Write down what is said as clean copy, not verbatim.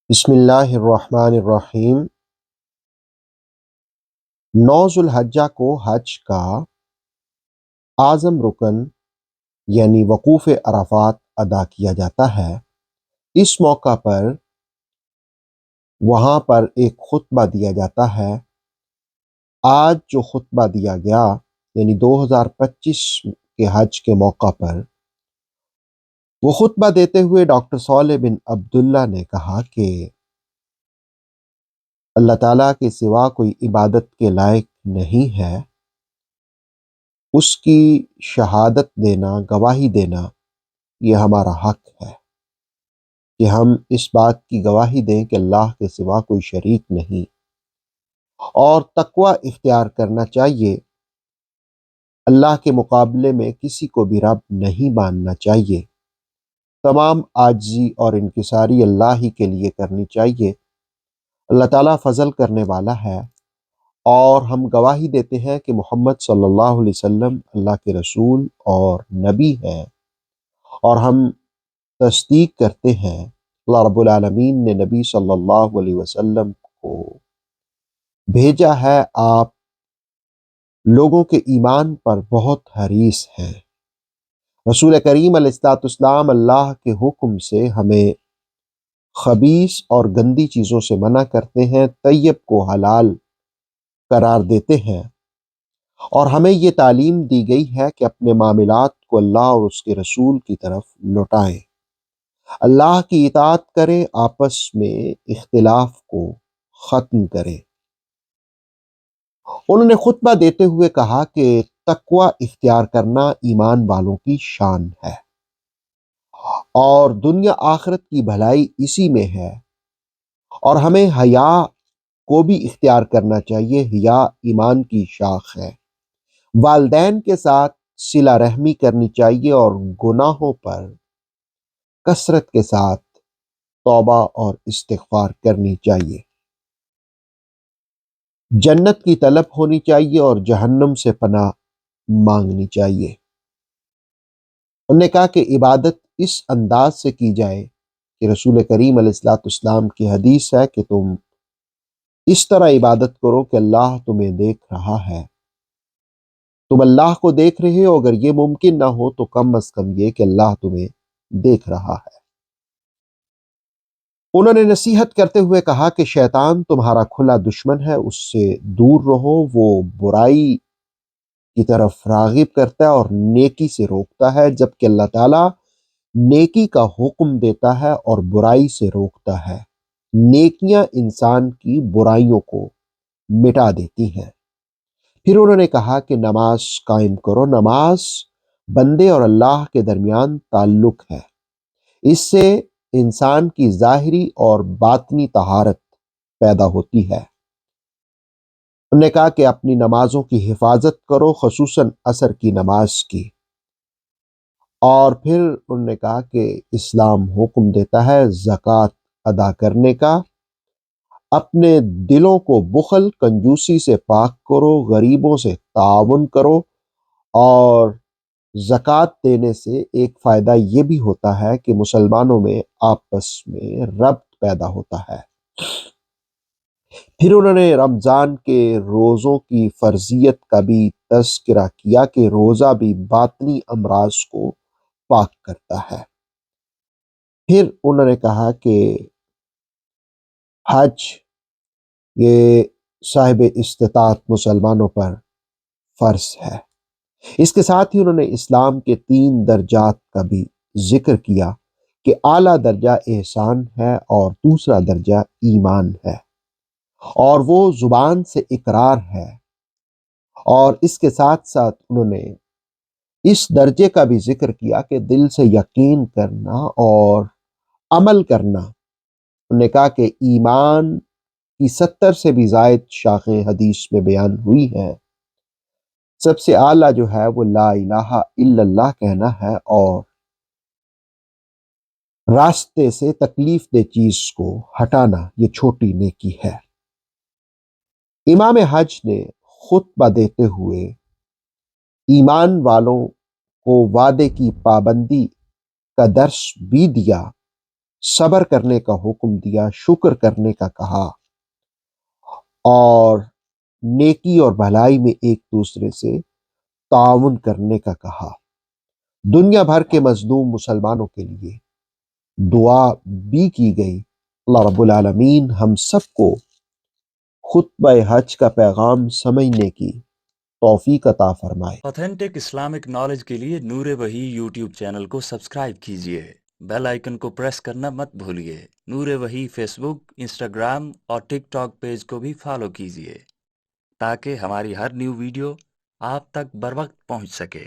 بسم اللہ الرحمن الرحیم۔ 9 ذوالحجہ کو حج کا اعظم رکن یعنی وقوف عرفات ادا کیا جاتا ہے۔ اس موقع پر وہاں پر ایک خطبہ دیا جاتا ہے۔ آج جو خطبہ دیا گیا یعنی 2025 کے حج کے موقع پر وہ خطبہ دیتے ہوئے ڈاکٹر صالح بن عبداللہ نے کہا کہ اللہ تعالیٰ کے سوا کوئی عبادت کے لائق نہیں ہے۔ اس کی شہادت دینا، گواہی دینا، یہ ہمارا حق ہے کہ ہم اس بات کی گواہی دیں کہ اللہ کے سوا کوئی شریک نہیں، اور تقوی اختیار کرنا چاہیے۔ اللہ کے مقابلے میں کسی کو بھی رب نہیں ماننا چاہیے۔ تمام عاجزی اور انکساری اللہ ہی کے لیے کرنی چاہیے۔ اللہ تعالیٰ فضل کرنے والا ہے، اور ہم گواہی دیتے ہیں کہ محمد صلی اللہ علیہ وسلم اللہ کے رسول اور نبی ہیں، اور ہم تصدیق کرتے ہیں اللہ رب العالمین نے نبی صلی اللہ علیہ وسلم کو بھیجا ہے۔ آپ لوگوں کے ایمان پر بہت حریص ہیں۔ رسول کریم علیہ الصلوۃ والسلام اللہ کے حکم سے ہمیں خبیث اور گندی چیزوں سے منع کرتے ہیں، طیب کو حلال قرار دیتے ہیں، اور ہمیں یہ تعلیم دی گئی ہے کہ اپنے معاملات کو اللہ اور اس کے رسول کی طرف لوٹائیں، اللہ کی اطاعت کریں، آپس میں اختلاف کو ختم کریں۔ انہوں نے خطبہ دیتے ہوئے کہا کہ تقوی اختیار کرنا ایمان والوں کی شان ہے، اور دنیا آخرت کی بھلائی اسی میں ہے، اور ہمیں حیا کو بھی اختیار کرنا چاہیے۔ حیا ایمان کی شاخ ہے۔ والدین کے ساتھ صلہ رحمی کرنی چاہیے، اور گناہوں پر کثرت کے ساتھ توبہ اور استغفار کرنی چاہیے۔ جنت کی طلب ہونی چاہیے اور جہنم سے پناہ مانگنی چاہیے۔ انہوں نے کہا کہ عبادت اس انداز سے کی جائے کہ رسول کریم علیہ الصلوۃ والسلام کی حدیث ہے کہ تم اس طرح عبادت کرو کہ اللہ تمہیں دیکھ رہا ہے۔ تم اللہ کو دیکھ رہے ہو، اگر یہ ممکن نہ ہو تو کم از کم یہ کہ اللہ تمہیں دیکھ رہا ہے۔ انہوں نے نصیحت کرتے ہوئے کہا کہ شیطان تمہارا کھلا دشمن ہے، اس سے دور رہو۔ وہ برائی کی طرف راغب کرتا ہے اور نیکی سے روکتا ہے، جبکہ اللہ تعالیٰ نیکی کا حکم دیتا ہے اور برائی سے روکتا ہے۔ نیکیاں انسان کی برائیوں کو مٹا دیتی ہیں۔ پھر انہوں نے کہا کہ نماز قائم کرو۔ نماز بندے اور اللہ کے درمیان تعلق ہے۔ اس سے انسان کی ظاہری اور باطنی طہارت پیدا ہوتی ہے۔ انہوں نے کہا کہ اپنی نمازوں کی حفاظت کرو، خصوصاً عصر کی نماز کی۔ اور پھر انہوں نے کہا کہ اسلام حکم دیتا ہے زکوٰۃ ادا کرنے کا۔ اپنے دلوں کو بخل، کنجوسی سے پاک کرو، غریبوں سے تعاون کرو، اور زکوٰۃ دینے سے ایک فائدہ یہ بھی ہوتا ہے کہ مسلمانوں میں آپس میں ربط پیدا ہوتا ہے۔ پھر انہوں نے رمضان کے روزوں کی فرضیت کا بھی تذکرہ کیا کہ روزہ بھی باطنی امراض کو پاک کرتا ہے۔ پھر انہوں نے کہا کہ حج یہ صاحب استطاعت مسلمانوں پر فرض ہے۔ اس کے ساتھ ہی انہوں نے اسلام کے 3 درجات کا بھی ذکر کیا کہ اعلیٰ درجہ احسان ہے، اور دوسرا درجہ ایمان ہے، اور وہ زبان سے اقرار ہے، اور اس کے ساتھ ساتھ انہوں نے اس درجے کا بھی ذکر کیا کہ دل سے یقین کرنا اور عمل کرنا۔ انہوں نے کہا کہ ایمان کی 70 سے بھی زائد شاخیں حدیث میں بیان ہوئی ہیں۔ سب سے اعلیٰ جو ہے وہ لا الہ الا اللہ کہنا ہے، اور راستے سے تکلیف دہ چیز کو ہٹانا یہ چھوٹی نیکی ہے۔ امام حج نے خطبہ دیتے ہوئے ایمان والوں کو وعدے کی پابندی کا درس بھی دیا صبر کرنے کا حکم دیا، شکر کرنے کا کہا، اور نیکی اور بھلائی میں ایک دوسرے سے تعاون کرنے کا کہا۔ دنیا بھر کے مظلوم مسلمانوں کے لیے دعا بھی کی گئی۔ اللہ رب العالمین ہم سب کو خطبہ حج کا پیغام سمجھنے کی توفیق عطا فرمائے۔ آتھینٹک اسلامک نالج کے لیے نور وحی یوٹیوب چینل کو سبسکرائب کیجیے، بیل آئیکن کو پریس کرنا مت بھولیے۔ نور وحی فیس بک، انسٹاگرام اور ٹک ٹاک پیج کو بھی فالو کیجیے تاکہ ہماری ہر نیو ویڈیو آپ تک بر وقت پہنچ سکے۔